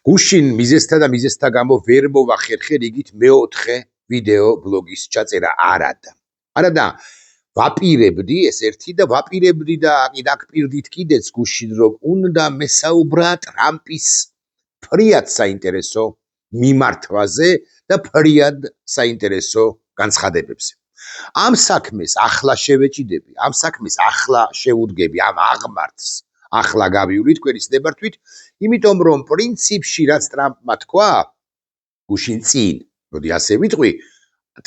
გუშინ მიზესთა და მიზესთა გამო ვერ მოვახერხე რიგით მეოთხე ვიდეო ბლოგის ჩაწერა არადა ვაპირებდი ეს ერთი და ვაპირებდი და აკიდაკპირდით კიდეც გუშინ რომ უნდა მესაუბრა ტრამპის ფრიად საინტერესო მიმართვაზე და ფრიად საინტერესო განცხადებებზე. Am საქმეს ახლა შევეჭიდები, am საქმეს ახლა შევუდგები, am აღმართს ახლა გავივლით კვირის ნებართვით, იმიტომ რომ პრინციპში რაც ტრამპმა თქვა გუშინ წინ, მოდი ასე ვიტყვი,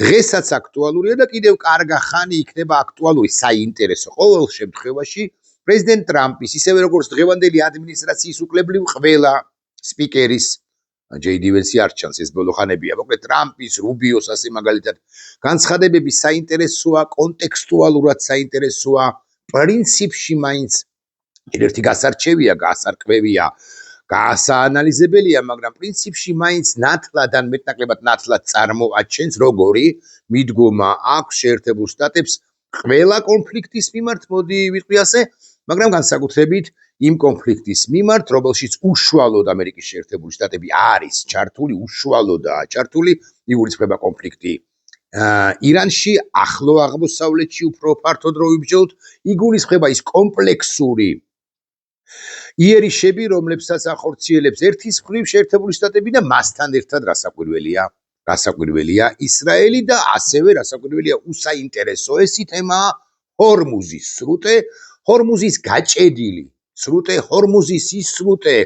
დღესაც აქტუალურია და კიდევ კარგა ხანი იქნება აქტუალური საინტერესო ყოველ შემთხვევაში პრეზიდენტ ტრამპის ისევე როგორც დღევანდელი ადმინისტრაციის უკლებლივ ყველა სპიკერის ჯეიდი ვენსი არ ჩანს ეს ბოლო ხანებია, მოკლედ ტრამპის, რუბიოს ასე მაგალითად განცხადებები საინტერესოა, კონტექსტუალურად საინტერესოა, პრინციპში მაინც ერთი გასარჩევია, გასარკვევია, გაასაანალიზებელია, მაგრამ პრინციპში მაინც ნათლად ან მეტნაკლებად ნათლად წარმოაჩენს როგორი მიდგომა აქვს შეერთებულ შტატებს ყველა კონფლიქტის მიმართ, მოდი ვიტყვი ასე, მაგრამ განსაკუთრებით იმ კონფლიქტის მიმართ, რომელშიც უშუალოდ ამერიკის შეერთებული შტატები არის ჩართული, უშუალოდაა ჩართული, იგულისხმება კონფლიქტი ირანში, ახლო აღმოსავლეთში უფრო ფართოდ რო ვიბრძოლოთ, იგულისხმება ის კომპლექსური იერიშები, რომლებსაც ახორციელებს ერთის მხრივ შეერთებული შტატები და მასთან ერთად რასაკვირველია ისრაელი და ასევე რასაკვირველია უსაინტერესო ესი თემაა ჰორმუზის სრუტე, ჰორმუზის გაჭედილი სრუტე, ჰორმუზის ის სრუტე,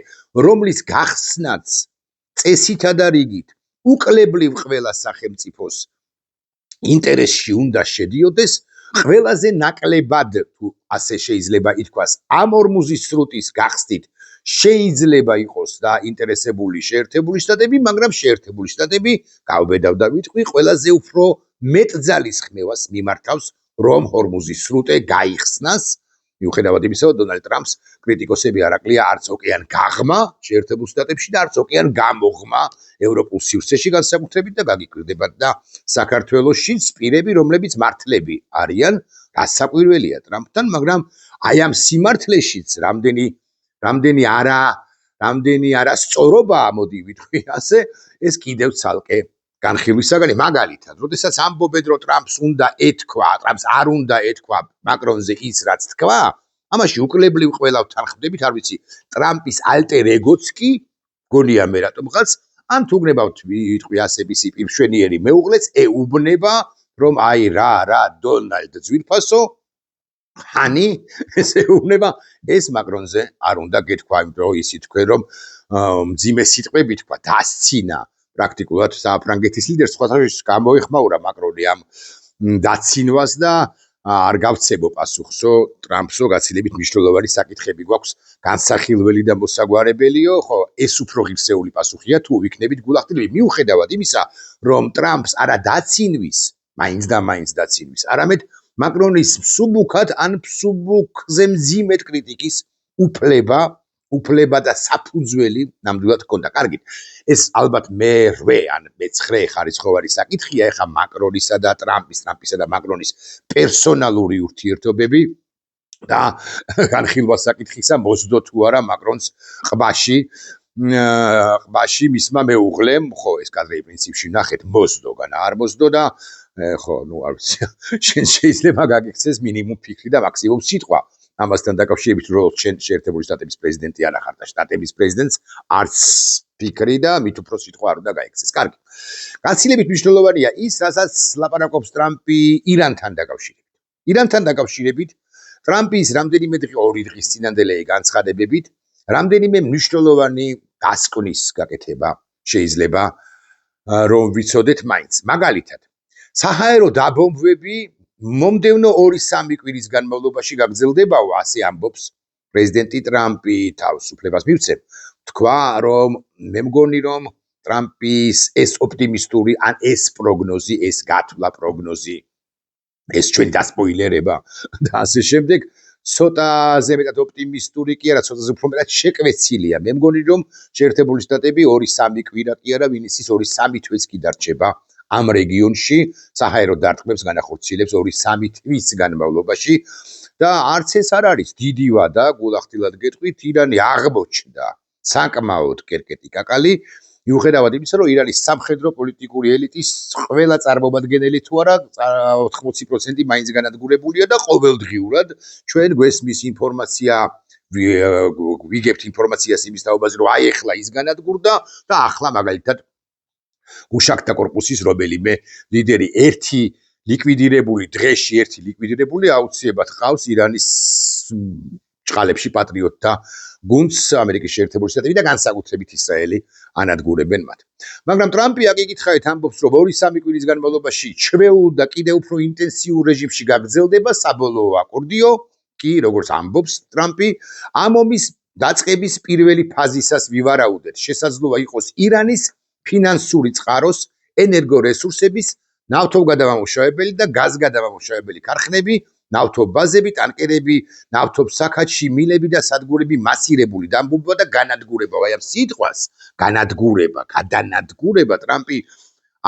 რომლის გახსნაც წესითა და რიგით უკლებლივ ყველა სახელმწიფოს ინტერესში უნდა შედიოდეს, ყველაზე ნაკლებად თუ ასე შეიძლება ითქვას, ამ ჰორმუზის სრუტის გახსნით შეიძლება იყოს დაინტერესებული შეერთებული შტატები, მაგრამ შეერთებული შტატები გავბედავ და ვიტყვი, ყველაზე უფრო მეტ ძალისხმევას მიმართავს, რომ ჰორმუზის სრუტე გაიხსნას. მიუხედავად იმისა, რომ დონალდ ტრამპს კრიტიკოსები არაკლია არც ოკეან გაღმა შეერთებულ შტატებში და არც ოკეან გამოღმა ევროპულ სივრცეში განსაკუთრებით და გაგიკვირდებათ და საქართველოშიც პირები, რომლებიც მართლები არიან, გასაკვირველია ტრამპთან, მაგრამ აი ამ სიმართლეშიც რამდენი არასწორობაა, მოდი ვიტყვი ასე, ეს კიდევ ცალკე განხილვისაგანი, მაგალითად, როდესაც ამბობენ, რომ ტრამპს არ უნდა ეთქვა მაკრონზე ის, რაც თქვა, ამაში უკლებლივ ყველა ვთანხმდებით, არ ვიცი, ტრამპის ალტერ ეგოც კი, გონია მე რატომღაც, ან თუ გნებავთ ვიტყვი ასების პირმშვენიერი მეუღლეც ეუბნება, რომ აი რა დონალდ ძვირფასო, ხანი ეს ეუბნება, ეს მაკრონზე არ უნდა გეთქვა, იმიტომ რომ ისი თქვენ, რომ მძიმე სიტყვები თქვა, დასცინა პრაქტიკულად საფრანგეთის ლიდერს, სხვათა შორის გამოეხმაურა მაკრონი ამ დაცინვას და არ გავცებო პასუხსო ტრამპსო, გაცილებით მნიშვნელოვანი საკითხები გვაქვს განსახილველი და მოსაგვარებელიო, ხო, ეს უფრო ღირსეული პასუხია, თუ ვიქნებით გულახდილები, მიუხედავად იმისა, რომ ტრამპს არა დაცინვის, მაინც და მაინც დაცინვის, არამედ მაკრონის მსუბუქად ან მსუბუქზე მძიმედ კრიტიკის უფლება და საფუძველი ნამდვილად ჰქონდა. კარგით, ეს ალბათ მერვე ან მეცხრე ხარისხოვანი საკითხია, ეხა მაკრონისა და ტრამპისა და მაკრონის პერსონალური ურთიერთობები და განხილვა საკითხისა მოსდო თუ არა მაკრონს ყბაში მისმა მეუღლემ, ხო, ეს კადრები პრინციპში ნახეთ, მოსდოგან არ მოსდო და ხო, არ ვიცი, შენ შეიძლება გაგიქცეს მინიმუმ ფიქრი და მაქსიმუმ სიტყვა. ამასთან დაკავშირებით, რომ შენ შეერთებული შტატების პრეზიდენტი არ ახარ და შტატების პრეზიდენტს არც ფიქრი და მით უფრო სიტყვა არ უნდა გაიქცეს. კარგი. გაცილებით მნიშვნელოვანია ის, რასაც ლაპარაკობს ტრამპი ირანთან დაკავშირებით. ირანთან დაკავშირებით ტრამპის რამდენიმე ორი დღის წინანდელი განცხადებებით, რამდენიმე მნიშვნელოვანი დასკვნის გაკეთება შეიძლება რომ ვიცოდეთ მაინც. მაგალითად, საჰაერო დაბომბვები მომდევნო 2-3 კვირის განმავლობაში გაგრძელდებაო, ასე ამბობს პრეზიდენტი ტრამპი თავს უფლებას მივცემ. თქვა, რომ მე მგონი, რომ ტრამპის ეს ოპტიმისტური ან ეს პროგნოზი, ეს გათვლა პროგნოზი, ეს ჩვენი დასპოილერება და ასე შემდეგ, ცოტაზე მეტად ოპტიმისტური კი არა, ცოტაზე უფრო მეტად შეკვეცილია. მე მგონი, რომ შეერთებული შტატები 2-3 კვირა კი არა, ვინც ის 2-3 თვეც კი დარჩება ამ რეგიონში, საჰაერო დარტყმებს განახორციელებს 2-3 თვის განმავლობაში და არც ეს არ არის დიდი ვადა, გულახდილად გეტყვით, ირანი აღმოჩნდა საკმაოდ კერკეტი კაკალი მიუხედავად იმისა, რომ ირანის სამხედრო პოლიტიკური ელიტის ყველა წარმომადგენელი თუ არა 80% მაინც განადგურებულია და ყოველდღიურად ჩვენ გვესმის ინფორმაცია ვიგებთ ინფორმაციას იმის თაობაზე, რომ აი ახლა ის განადგურდა და ახლა მაგალითად გუშაქთა კორპუსის რომელიმე ლიდერი ერთი ლიკვიდირებული აუცილებლად ყავს ირანის ჭყალებში პატრიოტთა გუნდს ამერიკის შეერთებული შტატები და განსაკუთრებით ისრაელი ანადგურებენ მათ. მაგრამ ტრამპი აკიკითხავით ამბობს, რომ 2-3 კვირის განმავლობაში ჩვეულ და კიდევ უფრო ინტენსიურ რეჟიმში გაგრძელდება საბოლოო აკორდიო კი, როგორც ამბობს ტრამპი, ამ ომის დაწყების პირველი ფაზისას ვივარაუდეთ. შესაძლოა იყოს ირანის ფინანსური წყაროს, ენერგორესურსების, ნავთობგადამამუშავებელი და გაზგადამამუშავებელი ქარხნები, ნავთობაზები, ტანკერები, ნავთობსაქადში მილები და სადგურები მასირებული დამბობა და განადგურება. აი ამ სიტყვას გადანადგურება ტრამპი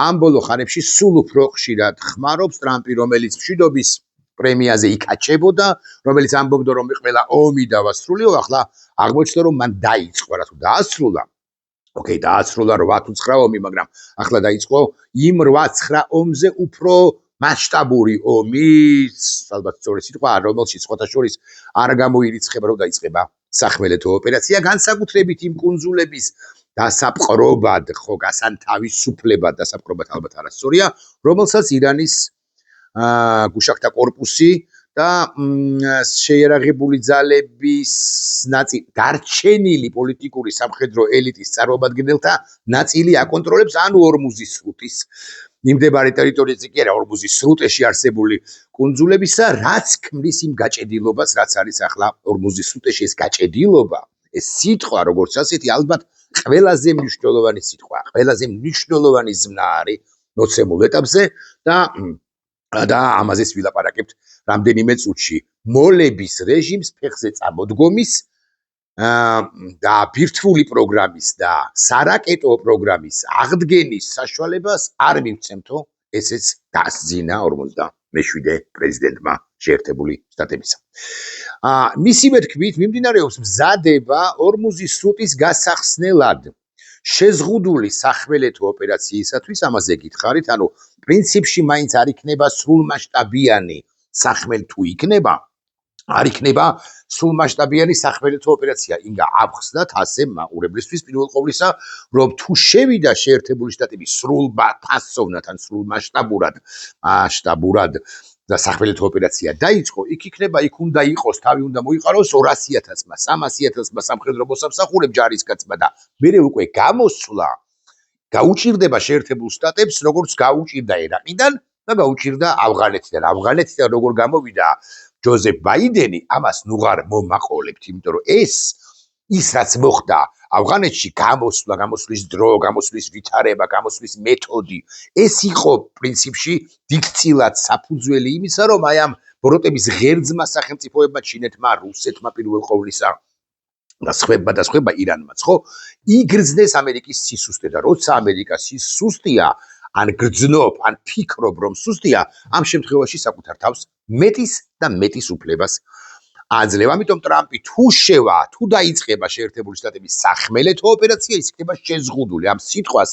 ამ ბოლო ხანებში სულ უფრო ხშირად ხმარობს. ტრამპი, რომელიც მშვიდობის პრემიაზე იკაჭებოდა, რომელიც ამბობდა, რომ ყველა ომი დავასრულიო, ახლა აღმოჩნდა, რომ მან დაიწყო, რა თუ დაასრულა. ოკეი, დაასრულა 8 თუ 9 ომი, მაგრამ ახლა დაიწყო იმ 8-9 ომზე უფრო მასშტაბური ომი, ალბათ სწორი სიტყვა, რომელშიც სხვათა შორის არ გამოირიცხება, რომ დაიწყება სახმელეთო ოპერაცია, განსაკუთრებით იმ კუნძულების დასაპყრობად, ხო, გასანთავისუფლებად, დასაპყრობად ალბათ არასწორია, რომელსაც ირანის გუშაქთა კორპუსი და შეიარაღებული ძალების დარჩენილი პოლიტიკური სამხედრო ელიტის წარმომადგენელთა ნაწილი აკონტროლებს, ანუ ორმუზის სრუტის მიმდებარე ტერიტორიაზე კი არა, ორმუზის სრუტეში არსებული კუნძულებისა, რაც ქმნის იმ გაჭედილობას, რაც არის ახლა ორმუზის სრუტეში. ეს გაჭედილობა, ეს სიტყვა, როგორც ასეთი, ალბათ ყველაზე მნიშვნელოვანი სიტყვა, ყველაზე მნიშვნელოვანი ზმნა არის მოცემულ ეტაპზე და ამაზეც ვილაპარაკებთ რამდენიმე წუთში. მოლების რეჟიმს ფეხზე წამოდგომის და ბირთვული პროგრამის და სარაკეტო პროგრამის აღდგენის საშუალებას არ მივცემთო, ესეც დასძინა 57 პრეზიდენტმა შეერთებული შტატებისა. მისივე თქმით, მიმდინარეობს მზადება ორმუზის სრუტის გასახსნელად შეზღუდული სახმელეთო ოპერაციისათვის, ამაზე გითხარით, ანუ პრინციპში მაინც არ იქნება სრულმასშტაბიანი სახმელი თუ იქნება, არ იქნება სრულმასშტაბიანი სახმელეთო ოპერაცია. ინგა აღხსნათ ასე მაყურებლისთვის პირველ ყოვლისა, რომ თუ შევიდა შეერთებული შტატები სრულფასოვნად ან სრულმასშტაბურად და სახმელეთო ოპერაცია დაიწყო, იქ იქნება, იქ უნდა იყოს, თავი უნდა მოიყაროს 200,000-მა, 300,000-მა სამხედრო მოსამსახურებ ჯარისკაცმა და მერე უკვე გამოსვლა გაუჭირდება შეერთებულ შტატებს, როგორც გაუჭირდა ერაყიდან და გაუჭირდა ავღანეთიდან. ავღანეთიდან როგორ გამოვიდა ჯოზეფ ბაიდენი, ამას ნუღარ მომაყოლებთ, იმიტომ რომ ის რაც მოხდა ავღანეთში, გამოსვლის დრო, გამოსვლის ვითარება, გამოსვლის მეთოდი, ეს იყო პრინციპში დიდწილად საფუძველი იმისა, რომ აი ამ ბოროტების ღერძმა სახელმწიფოებმა, ჩინეთმა, რუსეთმა პირველ ყოვლისა და სხვა ირანმაც, ხო, იგრძნეს ამერიკის სისუსტე და როცა ამერიკა სუსტია, ან გრძნობ, ან ფიქრობ, რომ სუსტია, ამ შემთხვევაში საკუთარ თავს მეტის და მეტის უფლებას აძლევ. ამიტომ ტრამპი თუ დაიწყება შეერთებული შტატების სახმელეთო ოპერაცია, ის იქნება შეზღუდული. ამ სიტყვას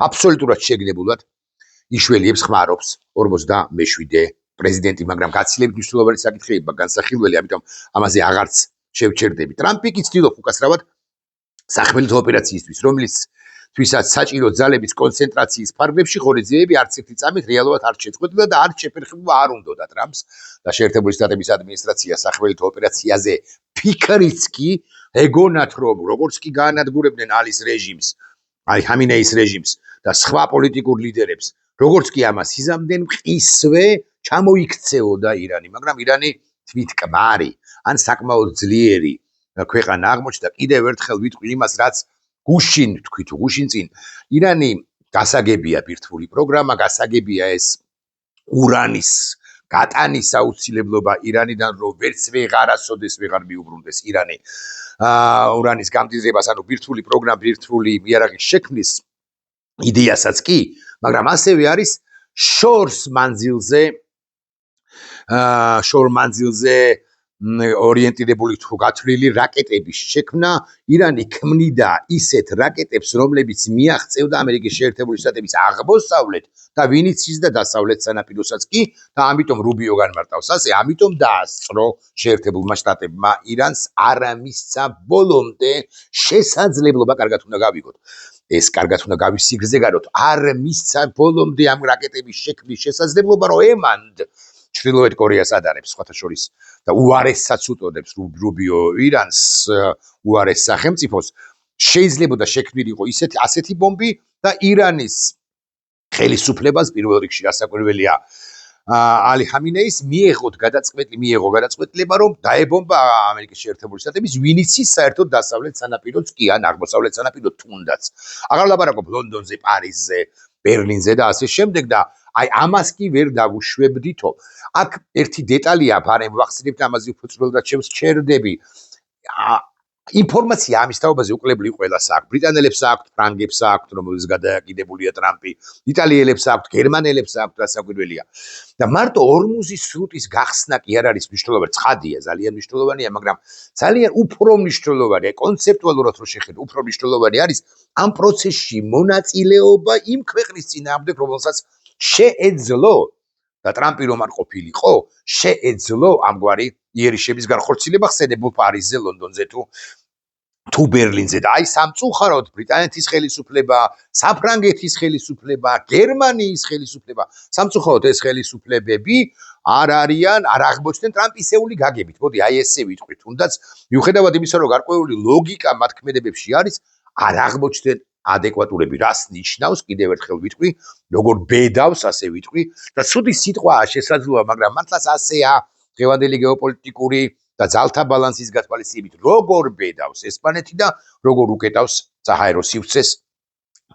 აბსოლუტურად შეგნებულად იშველიებს, ხმარობს 57 პრეზიდენტი, მაგრამ გაცილებით მნიშვნელოვანი საკითხია განსახილველი, ამიტომ ამაზე აღარც შევჩერდები. ტრამპი კი ცდილობს უკაცრავად სახმელეთო ოპერაციისთვის, რომლისთვისაც საჭირო ძალების კონცენტრაციის ფარგლებში ხორიძიები არც ერთი წამით რეალურად არ შეწყვეტილა და არ შეფერხება არ უნდოდა ტრამპს და შეერთებული შტატების ადმინისტრაცია სახმელეთო ოპერაციაზე ფიქრიც კი ეგონათ, რომ როგორც კი გაანადგურებდნენ ალის რეჟიმს, აი ჰამინეის რეჟიმს და სხვა პოლიტიკურ ლიდერებს, როგორც კი ამას იზამდნენ, მყისვე ჩამოიქცეოდა ირანი, მაგრამ ირანი თვითკმარი ან საკმაოდ ძლიერი ქვეყანა აღმოჩნდა. კიდევ ერთხელ ვიტყვი იმას, რაც გუშინ წინ ირანი გასაგებია ბირთვული პროგრამა, გასაგებია ეს ურანის გატანის აუცილებლობა ირანიდან, რომ ვერც ვეღარასოდეს ვეღარ მიუბრუნდეს ირანი ურანის გამდიდრებას, ანუ ბირთვული პროგრამა, ბირთვული იარაღის შექმნის იდეასაც კი, მაგრამ ასევე არის შორ მანძილზე ორიენტირებული თუ გათვლილი რაკეტების შექმნა, ირანი ქმნიდა ისეთ რაკეტებს, რომლებიც მიაღწევდა ამერიკის შეერთებული შტატების აღმოსავლეთ და ვინიცის და დასავლეთ სანაპიროსაც კი და ამიტომ რუბიო განმარტავს ასე, ამიტომ დაასწრო შეერთებულმა შტატებმა ირანს არ მისცა ბოლომდე შესაძლებლობა, კარგად უნდა გავიგოთ. ეს კარგად უნდა გავისიგრძეგაროთ, არ მისცა ბოლომდე ამ რაკეტების შექმნის შესაძლებლობა, რომ ემანდ ჩრდილოეთ კორეას ადარებს სხვათა შორის და უარესსაც უწოდებს რუბიო ირანს უარეს სახელმწიფოს შეიძლება შექმნილიყო ასეთი ბომბი და ირანის ხელისუფლებას პირველ რიგში გასაკვირველია ალი ხამინეის მიიღო გადაწყვეტილება რომ დაებომბა ამერიკის შეერთებული შტატების ვინიცის საერთოდ დასავლეთ სანაპიროც კი ან აღმოსავლეთ სანაპირო თუნდაც აღარ ლაპარაკობ ლონდონზე პარიზზე ბერლინზე და ასე შემდეგ და აი ამას კი ვერ დავუშვებდითო აქ ერთი დეტალია ბარემ ვახსენებთ ამაზე უფრო წვრილად შემსჩერდები ინფორმაცია ამის თაობაზე უკლებლი ყველას აქვს ბრიტანელებს აქვს ფრანგებს აქვს რომელზეც გადააკიდებულია ტრამპი იტალიელებს აქვს გერმანელებს აქვს გასაკვირველია და მარტო ორმუზის სრუტის გახსნა კი არ არის მნიშვნელოვანი ცხადია ძალიან მნიშვნელოვანია მაგრამ ძალიან უფრო მნიშვნელოვანია კონცეპტუალურად რო შეხედო უფრო მნიშვნელოვანი არის ამ პროცესში მონაწილეობა იმ ქვეყნის წინააღმდეგ რომელსაც შეეძლო და ტრამპი რომ არ ყოფილიყო შეეძლო ამგვარი იერიშების განხორციელება ხსენებულ პარიზზე ლონდონზე თუ ბერლინზე და აი სამწუხაროდ ბრიტანეთის ხელისუფლება საფრანგეთის ხელისუფლება გერმანიის ხელისუფლება სამწუხაროდ ეს ხელისუფლებები არ აღმოჩნდნენ ტრამპისეული გაგებით მოდი აი ესე ვიტყვი თუნდაც მიუხედავად იმისა რომ გარკვეული ლოგიკა მათ ქმედებებში არის არ აღმოჩნდნენ ადეკვატურები რას ნიშნავს კიდევ ერთხელ ვიტყვი როგორ ბედავს ასე ვიტყვი და ცუდი სიტყვაა შესაძლოა მაგრამ მართლაც ასეა დღევანდელი გეოპოლიტიკური და ძალთა ბალანსის გათვალისწინებით როგორ ბედავს ესპანეთი და როგორ უკეტავს საჰაერო სივრცეს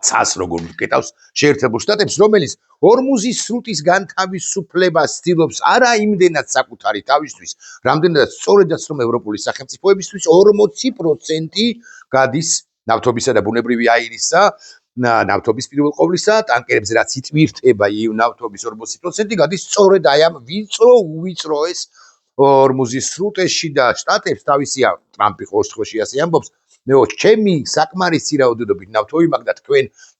ცას როგორ უკეტავს შეერთებულ შტატებს რომელიც ორმუზის სრუტის განთავისუფლებას ცდილობს არა იმდენად საკუთარი თავისთვის რამდენადაც სწორედაც რომ ევროპული სახელმწიფოებისთვის 40% გადის ნავთობისა და ბუნებრივი აირისა ნავთობის პირველ ყოვლისა ტანკერებზე რაც იტვირთება ნავთობის 40% გადის სწორედ აი ამ უვიწროეს ორმუზის სრუტეში და შტატებს თავისია ტრამპი ყოველდღიურში ასე ამბობს მეო ჩემი საკმარისი რაოდენობით ნავთობი მაქვს და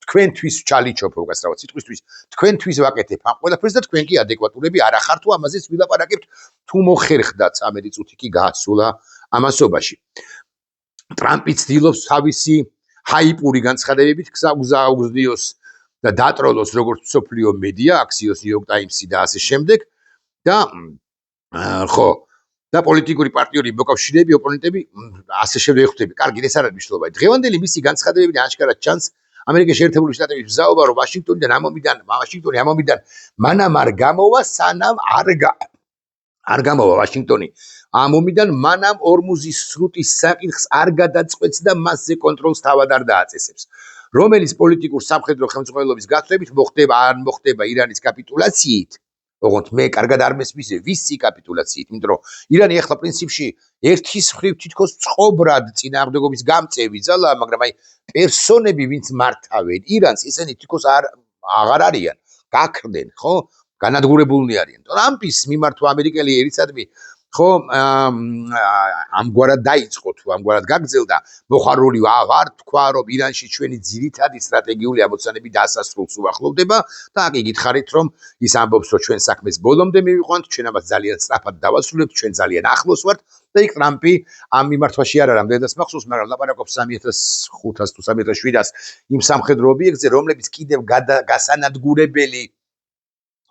თქვენთვის ჩალიჩობ უგასრავად სიტყვისთვის თქვენთვის ვაკეთებ ამ ყველაფერს და თქვენ კი ადეკვატურები არ ახართ თუ ამაზეც ვილაპარაკებთ თუ მოხერხდათ ამერი წუთი კი გაასულა ამასობაში ტრამპი ცდილობს თავისი ჰაიპური განცხადებებით გზაუგზნიოს და დატროლოს როგორც მსოფლიო მედია აქსიოს ნიუ-იორკ ტაიმსი და ასე შემდეგ და ხო და პოლიტიკური პარტნიორი მოკავშირეები ოპონენტები ასე შემდეგ ხვდები კარგი ეს არ არის მნიშვნელოვანი დღევანდელი მისი განცხადებები აღშკარად ჩანს ამერიკის შეერთებული შტატების მზაობა რომ ვაშინგტონი ამომიდან მანამ არ გამოვა სანამ არ გამოვა ვაშინგტონი ამომიდან მანამ ორმუზის სრუტის საკითხს არ გადაწყვეტს და მასზე კონტროლს თავად არ დააწესებს რომელიც პოლიტიკურ სამხედრო ხელმძღვანელობის გათვლებით მოხდება ან მოხდება ირანის კაპიტულაციით ოღონდ მე კარგად არ მესმის ვისი კაპიტულაციით იმიტომ რომ ირანი ახლა პრინციპში ერთის მხრივ თითქოს წყობრად წინააღმდეგობის გამწევი ძალაა მაგრამ აი პერსონები ვინც მართავენ ირანს ისინი თითქოს აღარ არიან გაქრდნენ ხო განადგურებულნი არიან ტრამპის მიმართვა ამერიკელი ერისადმი ხო ამგვარად დაიწყო თუ ამგვარად გაგრძელდა მოხარული აღარ თქვა რომ ირანში ჩვენი ძირითადი სტრატეგიული ამოცანები დასასრულს უახლოვდება და აქ იგითხარით რომ ის ამბობს რომ ჩვენ საქმეს ბოლომდე მივიყვანთ ჩვენ ამას ძალიან სწრაფად დავასრულებთ ჩვენ ძალიან ახლოს ვართ და იქ ტრამპი ამ მიმართვაში არ რამდენადაც მახსოვს მაგრამ ლაპარაკობს 3500 თუ 3700 იმ სამხედრო ობიექტზე რომლებიც კიდევ გასანადგურებელი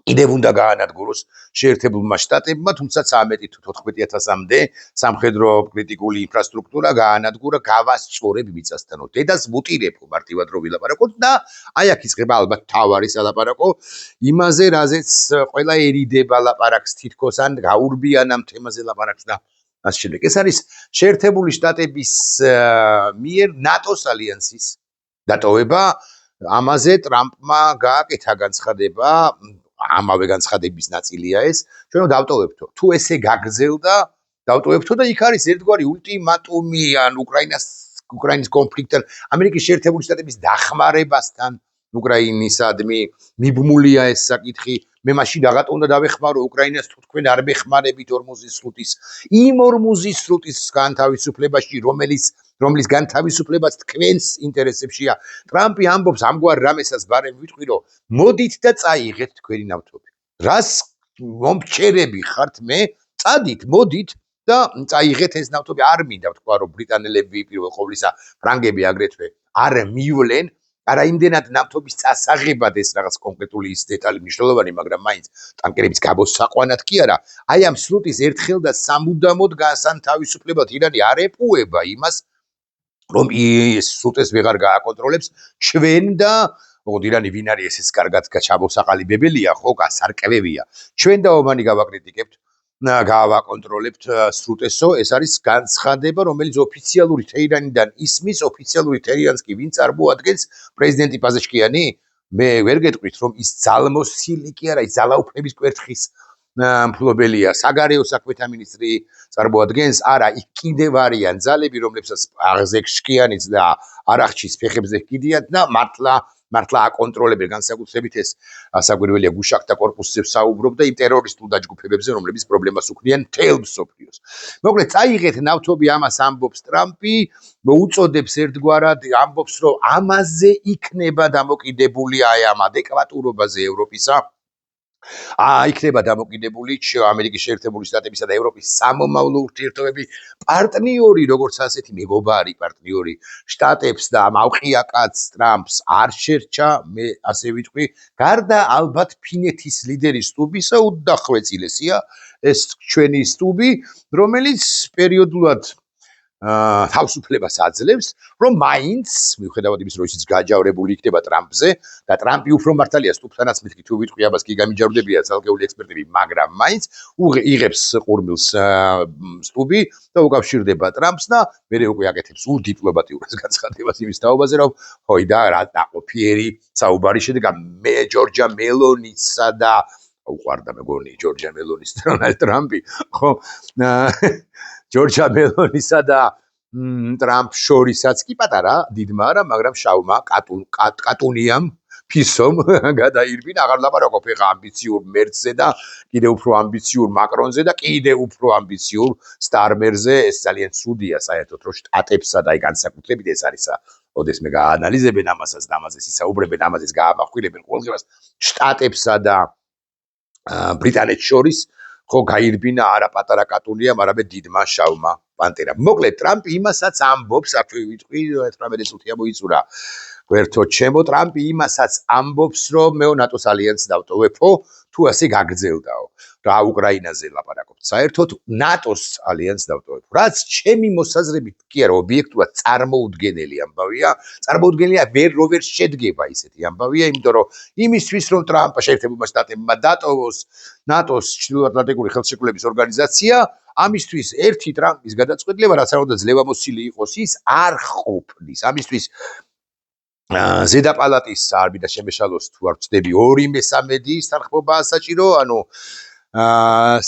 კიდევ უნდა გაანადგუროს შეერთებულმა შტატებმა, თუმცა 13 თუ 14000-მდე სამხედრო კრიტიკული ინფრასტრუქტურა გაანადგურა გავასწორებ მიწასთან. დედას მუტირებ მარტივად რო ვილაპარაკოთ და აი აქ იწყება ალბათ თავარი სალაპარაკო იმაზე, რაზეც ყველა ერიდება ლაპარაკს თითქოს ან გაურბიან ამ თემაზე ლაპარაკს და ასე შემდეგ. ეს არის შეერთებული შტატების მიერ ნატოს ალიანსის დატოვება. ამაზე ტრამპმა გააკეთა განცხადება ამავე განცხადების ნაწილია ეს ჩვენ დავტოვებთო თუ ესე გაგრძელდა დავტოვებთო და იქ არის ერთგვარი ულტიმატუმი ან უკრაინის კონფლიქტთან ამერიკის შეერთებული შტატების დახმარებასთან უკრაინისადმი მიბმულია ეს საკითხი მე მაშინ რაღაცა უნდა დავეხმარო უკრაინას თუ თქვენ არ მეხმარებით 45-ის იმ 45-ის განთავისუფლებაში რომლის განთავისუფლებაც თქვენს ინტერესებშია ტრამპი ამბობს ამგვარ რამესაც ბარემ ვიტყვი რომ მოდით და წაიღეთ თქვენი ნავთობი რას მომჩერები ხართ მე წადით მოდით და წაიღეთ ეს ნავთობი არ მინდა თქვა რომ ბრიტანელები პირველ ყოვლისა ფრანგები აგრეთვე არ მივლენ არა იმდენად ნავთობის წასაღებად ეს რაღაც კონკრეტული ის დეტალი მნიშვნელოვანი მაგრამ მაინც ტანკერების გამოსაყვანად კი არა აი ამ სრუტის ერთხელ და სამუდამოდ განსანთავისუფლებად ირანი არ ეპუება იმას რომ ის სრუტეს ვეღარ გააკონტროლებს ჩვენ და ოღონდ ირანი ვინ არის ეს კარგად ჩამოსაყალიბებელია ხო გასარკვევია ჩვენ და ომანი გავაკრიტიკებთ გავაკონტროლებთ სრუტესო ეს არის განცხადება რომელიც ოფიციალური თეირანიდან ისმის ოფიციალური თეირანს კი ვინ წარმოადგენს პრეზიდენტი პაზეშკიანი მე ვერ გეტყვით რომ ის ძალმოსილი კი არა ის ძალაუფლების კვერთხის მფლობელია საგარეო საქმეთა მინისტრი წარმოადგენს არა იქ კიდევ არიან ძალები რომლებსაც პაზეშკიანიც და არახჩის ფეხებზე ჰკიდიან და მართლა აკონტროლებენ განსაკუთრებით ეს საგვირველია გუშაქთა კორპუსზე საუბრობდა იმ ტერორისტულ დაჯგუფებებზე რომლებიც პრობლემას უქმნიან მთელ მსოფლიოს. მოკლედ წაიღეთ ნავთობი ამას ამბობს ტრამპი, უწოდებს ერთგვარად ამბობს რომ ამაზე იქნება დამოკიდებული აი ამ ადეკვატურობაზე ევროპისა იქნება დამოკიდებული ამერიკის შეერთებული შტატებისა და ევროპის სამომავლო ურთიერთობები პარტნიორი როგორც ასეთი მეგობარი პარტნიორი შტატებს და მავყია კაცს ტრამპს არ შერჩა მე ასე ვიტყვი გარდა ალბათ ფინეთის ლიდერის სტუბისა უდახვეწილესია ეს ჩვენი სტუბი რომელიც პერიოდულად თავისუფლებას აძლევს რომ მაინც მიუხედავად იმის რომ ისიც გააჯავრებული იქნება ტრამპზე და ტრამპი უფრო მართალია სტუბთანაც მეთქი თუ ვიტყვი ამას კი გამიჯავრდებია ძალგეული ექსპერტები მაგრამ მაინც იღებს ყურმილს სტუბი და უკავშირდება ტრამპს და მერე უკვე აკეთებს უდიპლომატიურ განცხადებას იმის თაობაზე რომ ჰოი და რა დაყოფიერი საუბარი შედგა მე ჯორჯა მელონისა და უყვარდა მეგონი ჯორჯა მელონის ტრამპი ხო ჯორჯა მელონისა და ტრამპ შორისაც კი პატარა დიდმა არა მაგრამ შავმა კატუნიამ ფისომ გადაირბინა აღარ ლაპარაკობ ეხა ამბიციურ მერცზე და კიდევ უფრო ამბიციურ მაკრონზე და კიდევ უფრო ამბიციურ სტარმერზე ეს ძალიან ცუდია საერთოდ რომ შტატებსა და აი განსაკუთრებით ეს არის ოდესმე გაანალიზებენ ამასაც და ამაზე ისაუბრებენ ამაზეც გაამახვილებენ ყოველდღიურად შტატებსა და ბრიტანეთს შორის ხო გაირბინა არა პატარა კატუნიამ არამედ დიდმა შავმა პანტერამ მოკლედ ტრამპი იმასაც ამბობს აქ ვიტყვი 18 წუთია მოიწურა გვერდო ჩემო ტრამპი იმასაც ამბობს რომ მეო ნატოს ალიანსს დავტოვებო თუ ასე გაგრძელდაო რა უკრაინაზე ლაპარაკობთ საერთოდ ნატოს ალიანსს დავტოვებო რაც ჩემი მოსაზრებით კი არა ობიექტურად წარმოუდგენელი ამბავია წარმოუდგენელია ვერ შედგება ისეთი ამბავია იმიტომ რომ იმისთვის რომ ტრამპ შეერთებულმა შტატებმა დატოვოს ნატოს ჩრდილოატლანტიკური ხელშეკრულების ორგანიზაცია ამისთვის ერთი ტრამპის გადაწყვეტილება რაც არ უნდა ძლევამოსილი იყოს ის არ ყოფნის ამისთვის ზედა პალატის არბიტა შემეშალოს თუ არ ვწდები 2/3 თანხმობაა საჭირო ანუ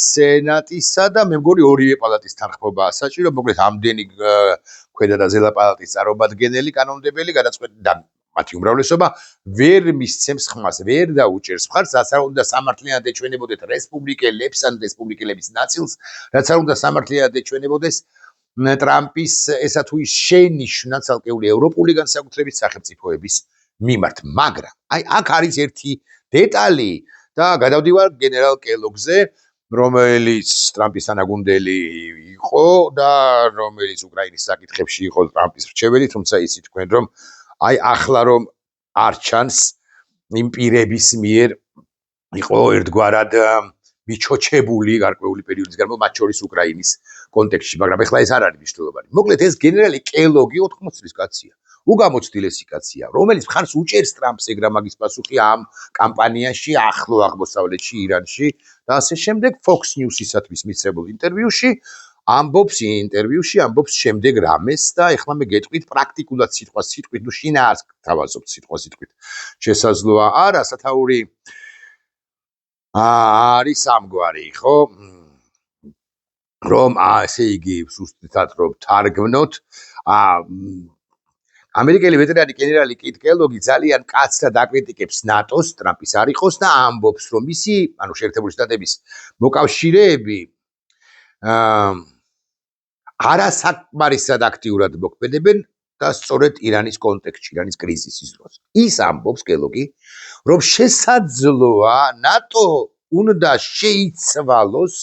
სენატისა და მე მგონი 2 პალატის თანხმობაა საჭირო მოკლედ ამდენი ქვედა და ზედა პალატის წარმომადგენელი კანონმდებელი გადაწყვეტა მათი უმრავლესობა ვერ მისცემს ხმას ვერ დაუჭერს მხარს რაც არ უნდა სამართლიანად ეჩვენებოდეთ რესპუბლიკელებს ან რესპუბლიკელების ნაწილს რაც არ უნდა სამართლიანად ეჩვენებოდეს ტრამპის ესა თუ ის შენიშვნა ცალკეული ევროპული განსაკუთრებით სახელმწიფოების მიმართ მაგრამ აი აქ არის ერთი დეტალი და გადავდივარ გენერალ კელოგზე რომელიც ტრამპის თანაგუნდელი იყო და რომელიც უკრაინის საკითხებში იყო ტრამპის მრჩეველი თუმცა ისი თქვენ რომ აი ახლა რომ არ ჩანს იმ პირების მიერ იყო ერთგვარად მიჩოჩებული გარკვეული პერიოდის განმავლობაში მათ შორის უკრაინის კონტექსტში მაგრამ ეხლა ეს არ არის მნიშვნელოვანი მოკლედ ეს გენერალი კელოგი 80 წლის კაცია უგამოცდილესი კაცია რომელიც მხარს უჭერს ტრამპს ეგრა მაგის პასუხი ამ კამპანიაში ახლო აღმოსავლეთში ირანში და ასე შემდეგ Fox News-ისათვის მისცემულ ინტერვიუში ამბობს შემდეგ რამეს და ეხლა მე გეტყვით პრაქტიკულად სიტყვით ნუ შინაარს თავაზობთ სიტყვით შესაძლოა არა სათაური არის ამგვარი ხო რომ ასე იგი სუსტად რომ თარგმნოთ ამერიკელი ვეტერანი გენერალი კიტ კელოგი ძალიან კაცრად აკრიტიკებს ნატოს, ტრამპის არ იყოს და ამბობს, რომ მისი, ანუ შეერთებული შტატების მოკავშირეები არასაკმარისად აქტიურად მოქმედებენ და სწორედ ირანის კონტექსტში, ირანის კრიზისის დროს. ის ამბობს კელოგი, რომ შესაძლოა ნატო უნდა შეიცვალოს,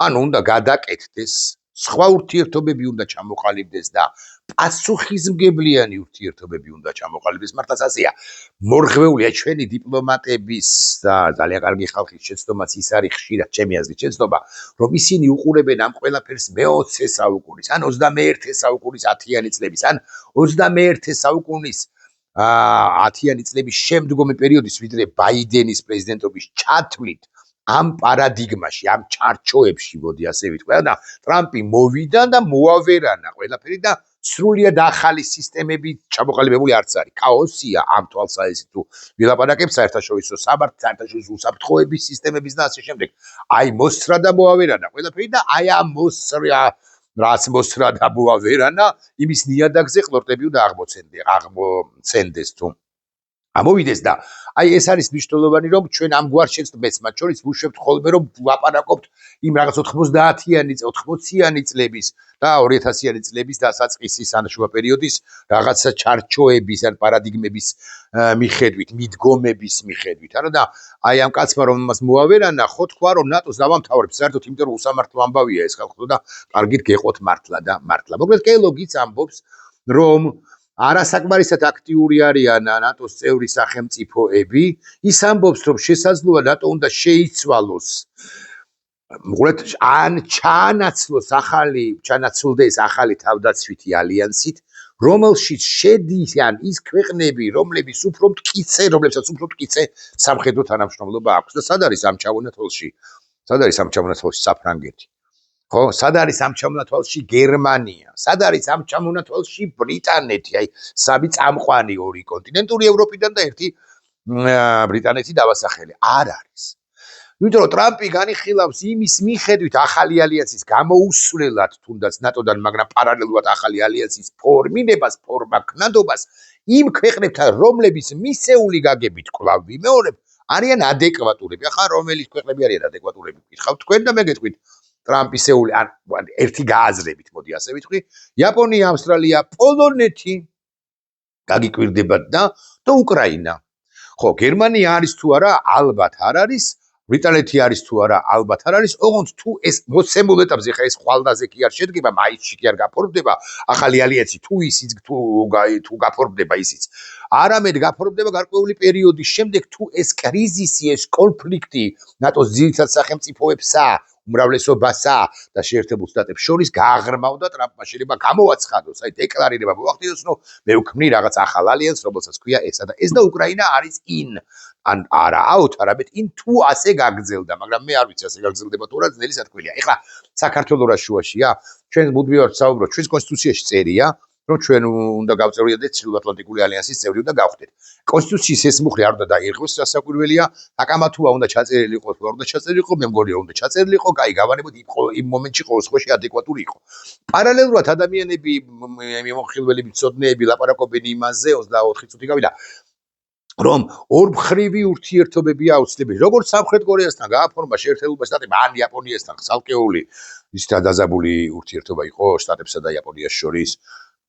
ანუ უნდა გადაკეთდეს, სხვა ურთიერთობები უნდა ჩამოყალიბდეს და პასუხისმგებლიანი ურთიერთობები უნდა ჩამოყალიბდეს. მართლაც ასეა. მორღვეულია ჩვენი დიპლომატების და ძალიან კარგი ხალხის შეცდომაც ის არის ხშირად ჩემი აზრით შეცდომა, რომ ისინი უყურებენ ამ ყველაფერს მე-20 საუკუნის, ან 21 საუკუნის 10-იანი წლების, ან 21 საუკუნის 10-იანი წლების შემდგომი პერიოდის, ვიდრე ბაიდენის პრეზიდენტობის ჩათვლით ამ პარადიგმაში, ამ ჩარჩოებში, მოდი ასე ვიტყვი, და ტრამპი მოვიდა და მოავერანა ყველაფერი და სრულიად ახალი სისტემები ჩამოყალიბებული არც არის. ქაოსია ამ თვალსაზრისით თუ ვილაპარაკებ საერთაშორისო საბართ, საერთაშორისო უსაფრთხოების სისტემების და ასე შემდეგ. აი მოსრა და მოავერანა ყველაფერი და აი ამ რაც მოსრა და მოავერანა, იმის ნიადაგზე ყლორტები უნდა აღმოცენდეს თუ ამოვიდეს და აი ეს არის მნიშვნელოვანი, რომ ჩვენ ამგვარ შეცდომებს მათ შორის ვუშვებთ ხოლმე, რომ ვლაპარაკობთ იმ რაღაც 90-იანი წლების და 2000-იანი წლების დასაწყისის ან შუა პერიოდის რაღაცა ჩარჩოების ან პარადიგმების მიხედვით, მიდგომების მიხედვით. არა და აი ამ კაცმა რომ მას მოავერანა, ხო თქვა, რომ ნატოს დავამთავრებს, საერთოდ იმიტომ რომ უსამართლო ამბავია ეს ხალხო და კარგით გეყოთ მართლა და მართლა. მოკლედ კელოგიც ამბობს, რომ არასაკმარისად აქტიური არიან ნატოს წევრი სახელმწიფოები. ის ამბობს, რომ შესაძლოა ნატო უნდა შეიცვალოს, ან ჩანაცვლდეს ახალი თავდაცვითი ალიანსით, რომელშიც შედიან ის ქვეყნები, რომლებსაც უფრო მტკიცე სამხედრო თანამშრომლობა აქვს. და სად არის ამ ჩამონათვალში? სად არის ამ ჩამონათვალში საფრანგეთი? ხო, სად არის ამ ჩამონათვალში გერმანია? სად არის ამ ჩამონათვალში ბრიტანეთი? აი, სამი წამყვანი ორი კონტინენტური ევროპიდან და ერთი ბრიტანეთი დავასახელე. არ არის. იმიტომ რომ ტრამპი განიხილავს იმის მიხედვით ახალი ალიანსის გამოუსვლელად თუნდაც ნატოდან, მაგრამ პარალელურად ახალი ალიანსის ფორმირებას, ფორმაქნადობას იმ ქვეყნებთან, რომლების მისეული გაგებით კვლავ ვიმეორებ, არიან ადეკვატურები. ახლა რომელი ქვეყნები არიან ადეკვატურები? გითხავთ თქვენ და მე გეტყვით. ტრამპისეული ან ერთი გააზრებით, მოდი ასე ვიტყვი, იაპონია, ავსტრალია, პოლონეთი გაგიკვირდებათ და უკრაინა. ხო, გერმანია არის თუ არა, ალბათ არ არის, ბრიტანეთი არის თუ არა, ალბათ არ არის, ოღონდ თუ ეს მოცემულ ეტაპზე ხა ეს ხვალდაზე კი არ შედგება, მაისში კი არ გაფორმდება ახალი ალიანსი, თუ გაფორმდება ისიც. არამედ გაფორმდება გარკვეული პერიოდის შემდეგ, თუ ეს კრიზისი, ეს კონფლიქტი ნატოს ძირითად სახელმწიფოებსა უმრავლესობასა და შეერთებულ შტატებს შორის გააღრმავდა, ტრამპმა შეიძლება გამოაცხადოს, აი დეკლარირება მოახდინოს, რომ მე ვქმნი რაღაც ახალ ალიანსს, რომელსაც ქვია ესა და ეს და უკრაინა არის in. ან არა out, არამედ in თუ ასე გაგრძელდა, მაგრამ მე არ ვიცი ასე გაგრძელდება თუ არა, ძნელი სათქმელია. ეხლა საქართველოს რა შუაშია? ჩვენ მუდმივად ვსაუბრობთ, ჩვენს კონსტიტუციაში წერია, რომ ჩვენ უნდა გავწევრიადეთ ჩრდილო-ატლანტიკური ალიანსის წევრი და გავხდეთ. კონსტიტუციის ეს მუხლი არ უნდა დაირღვეს, რასაკვირველია, აკამათუა უნდა ჩაწერილი იყოს, არ უნდა ჩაწერილი იყო, მე მგონია უნდა ჩაწერილი იყო, კაი, გავანებოთ იმ მომენტში ყოველ შემთხვევაში ადეკვატური იყო. პარალელურად ადამიანები, მიმოხილველი მცოდნეები ლაპარაკობენ იმაზე, 24 წუთი გავიდა, რომ ორმხრივი ურთიერთობებია აუცილებელი. როგორც სამხრეთ კორეასთან გააფორმა შეერთებულ შტატებმა ან იაპონიასთან ხალხეული ის დაზაბული ურთიერთობა იყო შტატებსა და იაპონიას შორის.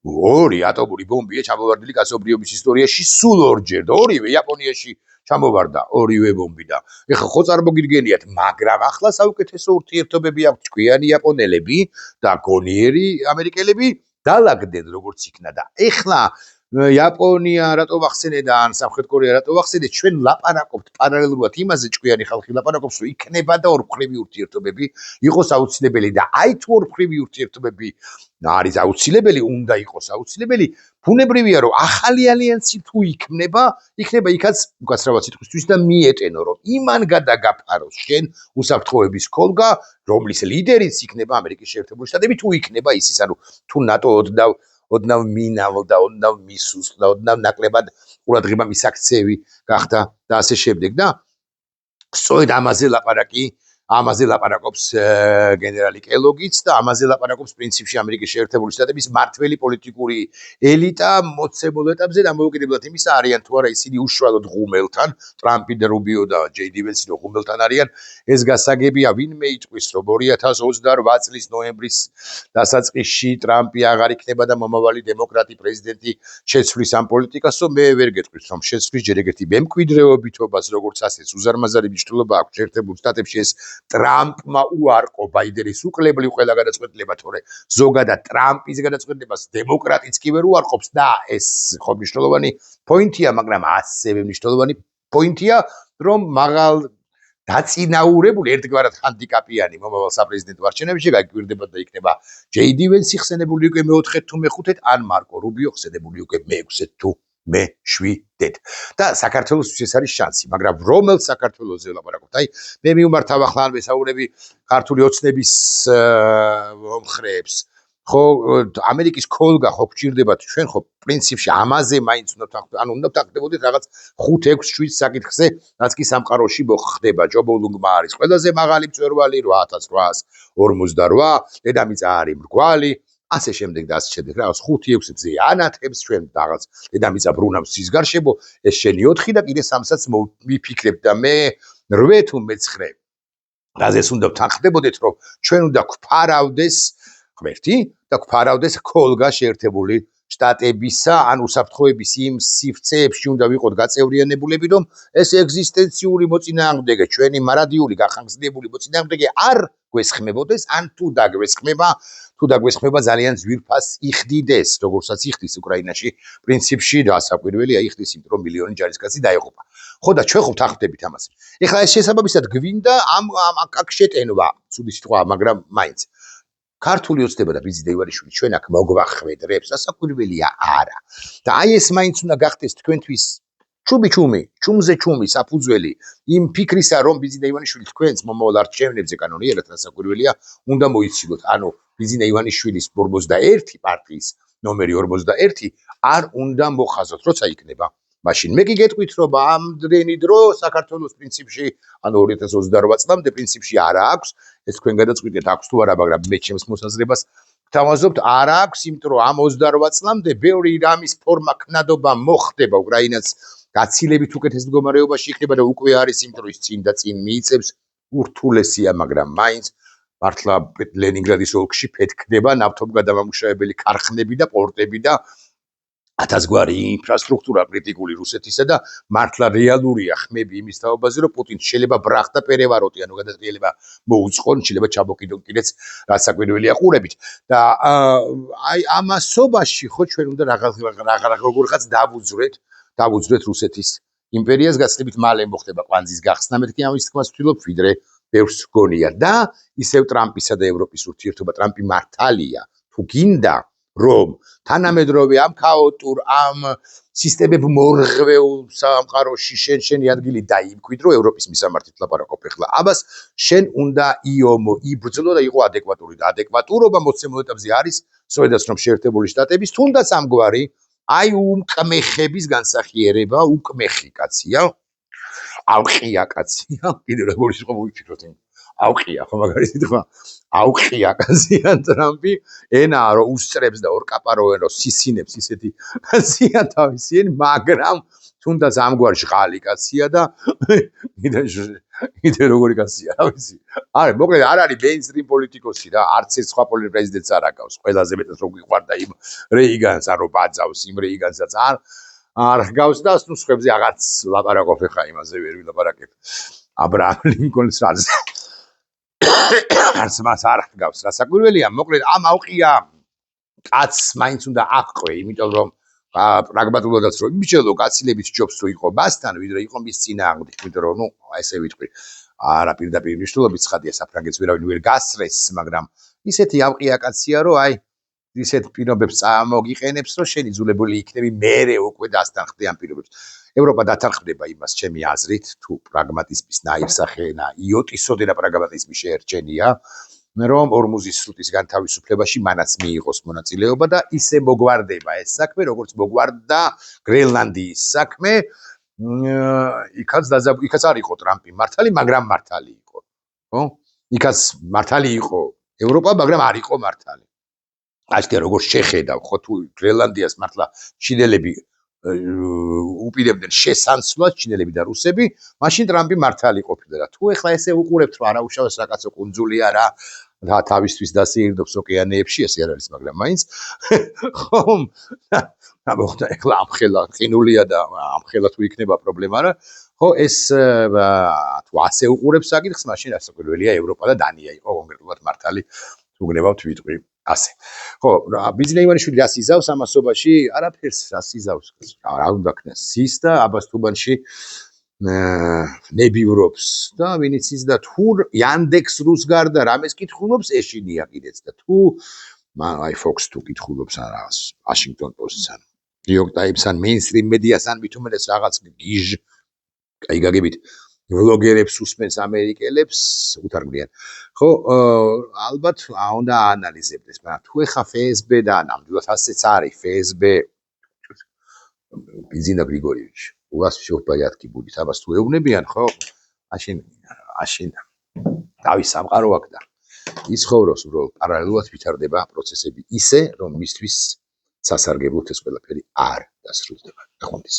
ორი ატომური ბომბია ჩამოვარდნილი კაცობრიობის ისტორიაში სულ ორჯერ და ორივე იაპონიაში ჩამოვარდა ორივე ბომბი და ეხლა ხო წარმოგიდგენიათ, მაგრამ ახლა საუკეთესო ურთიერთობები აქვს ჭკვიანი იაპონელები და გონიერი ამერიკელები დალაგდნენ როგორც იქნა და ეხლა იაპონია რატო ვახსენე და ან სამხრეთ კორეა რატო ვახსენე, ჩვენ ლაპარაკობთ პარალელურად იმაზე, ჭკვიანი ხალხი ლაპარაკობს, რომ იქნება და ორმხრივი ურთიერთობები იყოს აუცილებელი და აი თუ ორმხრივი ურთიერთობები არის აუცილებელი, უნდა იყოს აუცილებელი, ბუნებრივია რომ ახალი ალიანსი თუ იქნება იქაც უკაცრავად სიტყვისთვის და მიეტენო, რომ იმან გადაგაფაროს შენ უსაფრთხოების ქოლგა, რომლის ლიდერიც იქნება ამერიკის შეერთებული შტატები, თუ იქნება ისიც, ანუ თუ ნატო ოდნავ მინავ და ოდნავ მისულს და ოდნავ ნაკლებად ყურადღება მისაქცევი გახდა და ასე შემდეგ და სწორედ ამაზე ლაპარაკი ამაზე ლაპარაკობს გენერალი კელოგიც და ამაზე ლაპარაკობს პრინციპში ამერიკის შეერთებული შტატების მართველი პოლიტიკური ელიტა მოცემულ ეტაპზე დამოუკიდებლად იმისა არიან თუ არა ისინი უშუალოდ ღუმელთან ტრამპი და რუბიო და ჯეიდი ვენსი ღუმელთან არიან ეს გასაგებია ვინმე იტყვის რომ 2028 წლის ნოემბრის დასაწყისში ტრამპი აღარ იქნება და მომავალი დემოკრატი პრეზიდენტი შეცვლის ამ პოლიტიკას რომ მე ვერ გეტყვის რომ შეცვლის ჯერ ეგეთი მემკვიდრეობითობას როგორც ასეც უზარმაზარი მნიშვნელობა აქვს შეერთებულ შტატებში ეს ტრამპმა უარყო ბაიდენის უკლებლივ ყველა გადაწყვეტილება თორე ზოგადად ტრამპის გადაწყვეტილებას დემოკრატიც კი ვერ უარყოფს და ეს ხო მნიშვნელოვანი პოინტია მაგრამ ასევე მნიშვნელოვანი პოინტია რომ მაღალ დაწინაურებული ერთგვარად ჰანდიკაპიანი მომავალ საპრეზიდენტო არჩევნებში გაგვირდება და იქნება ჯეიდი ვენსი ხსენებული უკვე მე-4 თუ მე-5 ან მარკო რუბიო ხსენებული უკვე მე-6 თუ მე-7 და საქართველოსთვის ეს არის შანსი მაგრამ რომელ საქართველოზე ვლაპარაკობთ აი მე მივმართავ ახლა ან ვესაუბრები ქართული ოცნების მომხრეებს ხო ამერიკის კოლგა ხო გჭირდებათ ჩვენ ხო პრინციპში ამაზე მაინც უნდა ვთანხმდებოდეთ რაღაც 5-6-7 საკითხზე რაც კი სამყაროში მოხდება ჯო ბოლუნგმა არის ყველაზე მაღალი მწვერვალი 8848 დედამიწა არის მრგვალი ასე შემდეგ და ასე შემდეგ რაღაც 5-6-ზე ანათებს ჩვენ რაღაც დედამიწა ბრუნავს ცის გარშემო ეს შენი 4 და კიდე 3-საც მიფიქრებ და მე 8 თუ მე-9 რაზეც უნდა ვთანხმდებოდეთ რომ ჩვენ უნდა გვფარავდეს ღმერთი და გვფარავდეს კოლგა შეერთებული შტატებისა ან უსაფრთხოების იმ სივრცეებში უნდა ვიყოთ გაწევრიანებულები რომ ეს ეგზისტენციური მოწინააღმდეგე ჩვენი მარადიული გახანგრძლივებული მოწინააღმდეგე არ გვესხმებოდეს ან თუ დაგვესხმება ძალიან ძვირფას იხდიდეს როგორცაც იხდის უკრაინაში პრინციპში დასაკვირველია იხდის იმიტომ რომ მილიონი ჯარისკაცი დაეღუპა ხო და ჩვენ ხო ვთანხმდებით ამას ეხლა ეს შესაბამისად გვინდა ამ აქ შეტენვა ცუდი სიტყვა მაგრამ მაინც ქართული ოცნება და ბიძინა ივანიშვილი ჩვენ აქ მოგვახვედრებს დასაკვირველია არა და აი ეს მაინც უნდა გახდეს თქვენთვის ჩუმზე ჩუმი საფუძველი იმ ფიქრისა რომ ბიძინა ივანიშვილი თქვენს მომავალ არჩევნებზე კანონიერად დასაკვირველია უნდა მოიცილოთ ანუ ბიძინა ივანიშვილის 41 პარტიის ნომერი 41 არ უნდა მოხაზოთ როცა იქნება მაშინ მე კი გეტყვით რომ ამდენი დრო საქართველოს პრინციპში ანუ 2028 წლამდე პრინციპში არა აქვს ეს თქვენ გადაწყვიტეთ აქვს თუ არა მაგრამ მე ჩემს მოსაზრებას გთავაზობთ არ აქვს იმიტომ რომ ამ 28 წლამდე ბევრი რამის ფორმა ქნადობა მოხდება უკრაინას გაცილებით უკეთეს მდგომარეობაში იქნება და უკვე არის იმიტომ რომ ის წინ და წინ მიიწევს ურთულესია მაგრამ მაინც მართლა ლენინგრადის ოლქში ფეთქდება ნავთობგადამამუშავებელი ქარხნები და პორტები და 1000 გვარი ინფრასტრუქტურა კრიტიკული რუსეთისა და მართლა რეალურია ხმები იმის თაობაზე რომ პუტინს შეიძლება ბრახტა პერევაროტი ანუ გადატრიალება მოუწყონ შეიძლება ჩამოკიდონ კიდეც რასაკვირველია ყურებით და აი ამასობაში ხო ჩვენ უნდა რაღაცა დავუძვრეთ რუსეთის იმპერიას გაცილებით მალე მოხდება კვანძის გახსნა მეთქი ამის თქმას ვთვლობ ვიდრე ბევრს გონია და ისევ ტრამპისა და ევროპის ურთიერთობა ტრამპი მართალია თუ გინდა რომ თანამედროვე ამ ქაოტურ ამ სისტემებ მორღვეულ სამყაროში შენი ადგილი დაიმკვიდრო ევროპის მისამართით ლაპარაკობ ახლა აბას შენ უნდა იბრძლო და იყო ადეკვატური და ადეკვატურობა მოცემულ ეტაპზე არის სწორედაც რომ შეერთებული შტატების თუნდაც ამგვარი აი უმკმეხების განსახიერება უკმეხი კაცია ავყია კაცია კიდე როგორ იყო მოვიფიქროთ ავყია ხო მაგარი თქვა ავყია კაცია ტრამპი ენა რომ უსწრებს და ორკაპაროვენ რომ სისინებს ისეთი კაცია თავისიენ მაგრამ თუნდაც ამგვარ ჟღალი კაცია და კიდე როგორი კაცია რა ვიცი არა მოკლედ არ არის მეინსტრიმ პოლიტიკოსი რა არც ეს სხვა პრეზიდენტს არ აკავს ყველაზე მეტად რო გიყვარდა იმ რეიგანს არ რო ბაძავს იმ რეიგანსაც არ გავს და ნუ სხვებზე აღარც ლაპარაკობ ხა იმაზე ვერ ვილაპარაკებ აბრაამ ლინკოლნს რაზე არც მას არ გავს რასაკვირველია მოკლედ ამ ავყია კაცს მაინც უნდა აყყვე იმიტომ რომ პრაგმატულადაც რომ იმჩელო კაცილების ჯობს თუ იყო მასთან ვიდრე იყო მის წინააღმდეგ იმიტომ რომ ნუ ესე ვიტყვი არა პირდაპირ მნიშვნელობით ცხადია საფრანგეთს ვერავინ ვერ გასრეს მაგრამ ისეთი ავყია კაცია რომ აი ისეთ პირობებს წამოგიყენებს რომ შენ იძულებული იქნები მერე უკვე დასთანხმდე ამ პირობებს ევროპა დათანხმდება იმას ჩემი აზრით თუ პრაგმატიზმის ნაირსახენა იოტისოდე და პრაგმატიზმი შეერჩენია რომ ორმუზის სრუტის განთავისუფლებაში მანაც მიიღოს მონაწილეობა და ისე მოგვარდება ეს საქმე როგორც მოგვარდა გრენლანდიის საქმე იქაც არ იყო ტრამპი მართალი მაგრამ მართალი იყო ხო? იქაც მართალი იყო ევროპა, მაგრამ არ იყო მართალი. აჩქე როგორ შეხედავ, ხო თუ გრენლანდიას მართლა ჩინელები უპირებდნენ შესანცვლად ჩინელები და რუსები, მაშინ ტრამპი მართალი ყოფილა და თუ ეხლა ესე უყურებთ რომ არაუშავეს რაღაცა კუნძული არა და თავისთვის დასეირნობს ოკეანეებში, ესე არ არის, მაგრამ მაინც ხომ მოხდა ეხლა ამხელა ყინულია და ამხელა თუ იქნება პრობლემა რა ხო ეს თუ ასე უყურებს საკითხს მაშინ ასაკურველია ევროპა და დანია იყო კონკრეტულად მართალი თუ გნებავთ ვიტყვი ასე ხო ბიზნეიმანიშვილი რას იზავს ამასობაში არაფერს რას იზავს რა უნდა ქნას ზის და აბასთუბანში ნებივრობს და ვინიც ის და თუ Yandex რუს გარდა რამეს კითხულობს ეშინია კიდეც და თუ აი Fox თუ კითხულობს ან რაღაც Washington Post-ს ან New York Times ან mainstream media-ს ან მithumedes რაღაც გიჟ აი გაგებით ვლოგერებს უსმენს ამერიკელებს უთარგმნიან ხო ალბათ უნდა აანალიზებდეს მაგრამ თუ ეხა FSB და ნამდვილად ასეც არის FSB ბიზინა გრიგორიევიჩი у вас всё в порядке будет აბას თუ ეუბნებიან ხო აშინ თავის სამყარო აქვს და იცხოვროს უბრალოდ პარალელურად ვითარდება პროცესები ისე რომ მისთვის სასარგებლოდ ეს ყველაფერი არ დასრულდება. ნახვამდის.